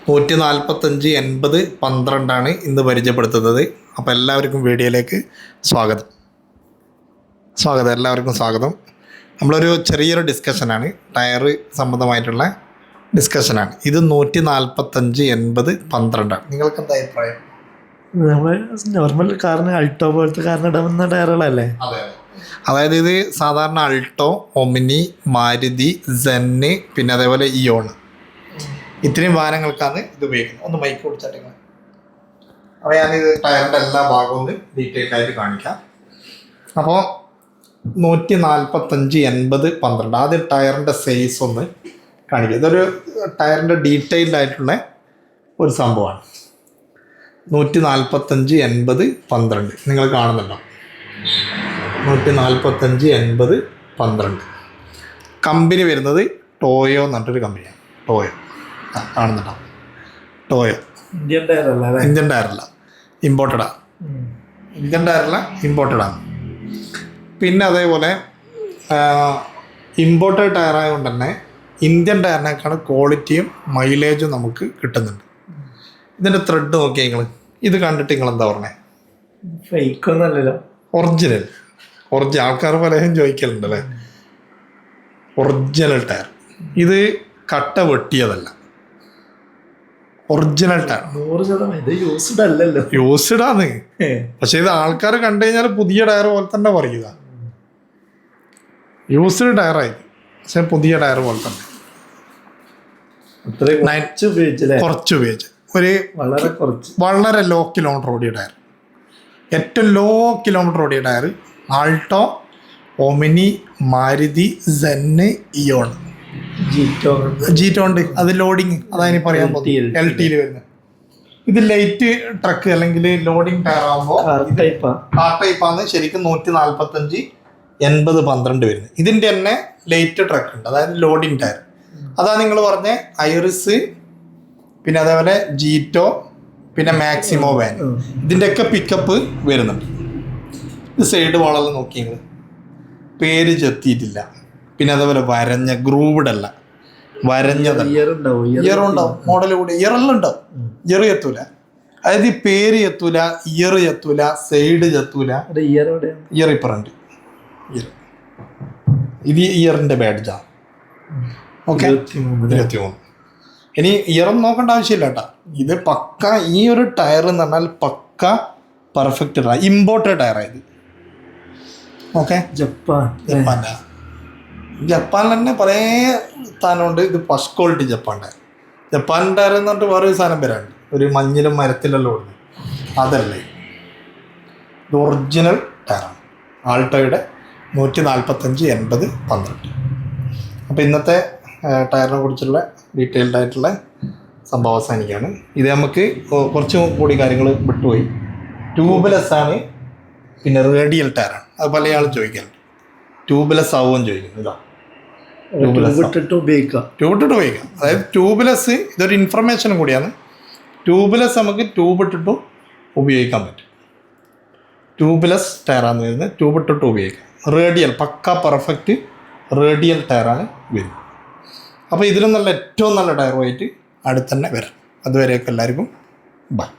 145/80/12 ഇന്ന് പരിചയപ്പെടുത്തുന്നത്. അപ്പോൾ എല്ലാവർക്കും വീഡിയോയിലേക്ക് സ്വാഗതം. എല്ലാവർക്കും സ്വാഗതം. നമ്മളൊരു ചെറിയൊരു ഡിസ്കഷനാണ്, ടയർ സംബന്ധമായിട്ടുള്ള ഡിസ്കഷനാണ്. ഇത് 145/80/12. നിങ്ങൾക്ക് എന്താ അഭിപ്രായം? നമ്മൾ നോർമൽ കാറിന് അൾട്ടോ പോലത്തെ കാറിന് ഇടാവുന്ന ടയറുകളല്ലേ? അതായത് ഇത് സാധാരണ അൾട്ടോ, ഒമിനി, മാരുതി, സെന്ന്, പിന്നെ അതേപോലെ ഇയോൺ, ഇത്രയും വാഹനങ്ങൾക്കാണ് ഇത് ഉപയോഗിക്കുന്നത്. ഒന്ന് മൈക്ക് കൊടുത്തിട്ട് അപ്പോൾ ഞാനിത് ടയറിൻ്റെ എല്ലാ ഭാഗവും ഡീറ്റെയിൽ ആയിട്ട് കാണിക്കാം. അപ്പോൾ 145/80/12 ആദ്യം ടയറിൻ്റെ സൈസ് ഒന്ന് കാണിക്കുക. ഇതൊരു ടയറിൻ്റെ ഡീറ്റെയിൽഡ് ആയിട്ടുള്ള ഒരു സംഭവമാണ്. 145/80/12 നിങ്ങൾ കാണുന്നുണ്ടോ? 145/80/12. കമ്പനി വരുന്നത് ടോയോ എന്ന് പറഞ്ഞിട്ടൊരു കമ്പനിയാണ്. ടോയോ കാണുന്നുണ്ടോ? ടോയോ ഇന്ത്യൻ ടയറല്ല, ഇന്ത്യൻ ടയറല്ല, ഇമ്പോർട്ടഡാണ്. ഇന്ത്യൻ ടയറല്ല, ഇമ്പോർട്ടഡാണ്. പിന്നെ അതേപോലെ ഇമ്പോർട്ടഡ് ടയറായതുകൊണ്ട് തന്നെ ഇന്ത്യൻ ടയറിനേക്കാൾ ക്വാളിറ്റിയും മൈലേജും നമുക്ക് കിട്ടുന്നുണ്ട്. ഇതിൻ്റെ ത്രെഡ് നോക്കിയാൽ നിങ്ങൾ ഇത് കണ്ടിട്ട് നിങ്ങൾ എന്താ പറഞ്ഞത്? ഫേക്കൊന്നല്ലല്ലോ, ഒറിജിനൽ ആൾക്കാർ പലരും ചോദിക്കലുണ്ടല്ലേ. ഒറിജിനൽ ടയർ, ഇത് കട്ട വെട്ടിയതല്ല, ഒറിജിനൽ ടയർ. 100% യൂസ്ഡ് അല്ലല്ലോ. യൂസ്ഡ് ആണ്, പക്ഷെ ഇത് ആൾക്കാർ കണ്ടു കഴിഞ്ഞാൽ പുതിയ ടയർ പോലെ തന്നെ പറയുക. യൂസ്ഡ് ടയറായി, പക്ഷെ പുതിയ ടയർ പോലെ തന്നെ. കുറച്ച് ഉപയോഗിച്ച് വളരെ ലോ കിലോമീറ്റർ ഓടിയ ടയർ, ഏറ്റവും ലോ കിലോമീറ്റർ ഓടിയ tyre Alto, Omni, Maruti, Zen, Eon, Jeeto ഉണ്ട്. അത് ലോഡിങ്, അതാണ് പറയാൻ പോകുന്നത്. LT വരുന്നത് ഇത് ലൈറ്റ് ട്രക്ക് അല്ലെങ്കിൽ ലോഡിങ് ടയർ ആകുമ്പോൾ കാർ ടൈപ്പാണ് ശരിക്കും 145/80/12 വരുന്നത്. ഇതിൻ്റെ തന്നെ ലൈറ്റ് ട്രക്ക് ഉണ്ട്, അതായത് ലോഡിങ് ടയർ. അതാണ് നിങ്ങൾ പറഞ്ഞ ഐറിസ്, പിന്നെ അതേപോലെ ജീറ്റോ, പിന്നെ മാക്സിമോ വാൻ, ഇതിൻ്റെയൊക്കെ പിക്കപ്പ് വരുന്നുണ്ട്. ഇത് സൈഡ് വാളെല്ലാം നോക്കി നിങ്ങൾ, പേര് ചെത്തിയിട്ടില്ല. പിന്നെ അതേപോലെ വരഞ്ഞ, ഗ്രൂവ്ഡ് അല്ല, വരഞ്ഞതല്ല. ഇയർ ഉണ്ടാവും, മോഡൽ കൂടി ഇയറെല്ലാം ഉണ്ടാവും. ഇയർ എത്തൂല, അതായത് ഈ പേര് എത്തൂല, ഇയർ എത്തൂല, സൈഡ് ചെത്തൂല. ഇയർ ഇപ്പറുണ്ട്, ഇത് ഇയറിൻ്റെ ബാഡ്ജാണ്. ഓക്കെ, 23. ഇനി ഇയറൊന്നും നോക്കേണ്ട ആവശ്യമില്ല കേട്ടോ. ഇത് പക്ക, ഈ ഒരു ടയർ എന്ന് പറഞ്ഞാൽ പക്ക പെർഫെക്റ്റ് ടയർ, ഇമ്പോർട്ടഡ് ടയറായത്. ഓക്കെ, ജപ്പാനിൽ തന്നെ പല സ്ഥാനമുണ്ട്. ഇത് first quality Japan tyre. Japan tyre എന്ന് പറഞ്ഞിട്ട് വേറൊരു സാധനം വരാണ്ട്, ഒരു മഞ്ഞിലും മരത്തിലെല്ലാം ഓടുന്നത്, അതല്ലേ. ഇത് ഒറിജിനൽ ടയറാണ്, ആൾട്ടോയുടെ 145/80/12. അപ്പോൾ ഇന്നത്തെ ടയറിനെ കുറിച്ചുള്ള ഡീറ്റെയിൽഡ് ആയിട്ടുള്ള സംഭവം അവസാനിക്കുകയാണ്. ഇത് നമുക്ക് കുറച്ച് കൂടി കാര്യങ്ങൾ വിട്ടുപോയി. ട്യൂബ്ലെസ് ആണ്, പിന്നെ റേഡിയൽ ടയറാണ്. അത് പല ആളും ചോദിക്കാറുണ്ട്, ട്യൂബ്ലെസ് ആവുമെന്ന് ചോദിക്കുന്നു. ഇതാ ട്യൂബിട്ടിട്ട് ഉപയോഗിക്കാം. അതായത് ട്യൂബ്ലെസ്, ഇതൊരു ഇൻഫർമേഷൻ കൂടിയാണ്. ട്യൂബ്ലെസ് നമുക്ക് ട്യൂബ് ഇട്ടിട്ടും ഉപയോഗിക്കാൻ പറ്റും. ട്യൂബ്ലെസ് ടയറാണ് വരുന്നത്, ട്യൂബ് ഇട്ടിട്ട് ഉപയോഗിക്കാം. റേഡിയൽ പക്ക പെർഫെക്റ്റ് റേഡിയൽ ടയറാണ് വരുന്നത്. അപ്പോൾ ഇതിലും നല്ല ഏറ്റവും നല്ല ടയറുമായിട്ട് അടുത്ത് തന്നെ വരാം. അതുവരെയൊക്കെ എല്ലാവർക്കും ബൈ.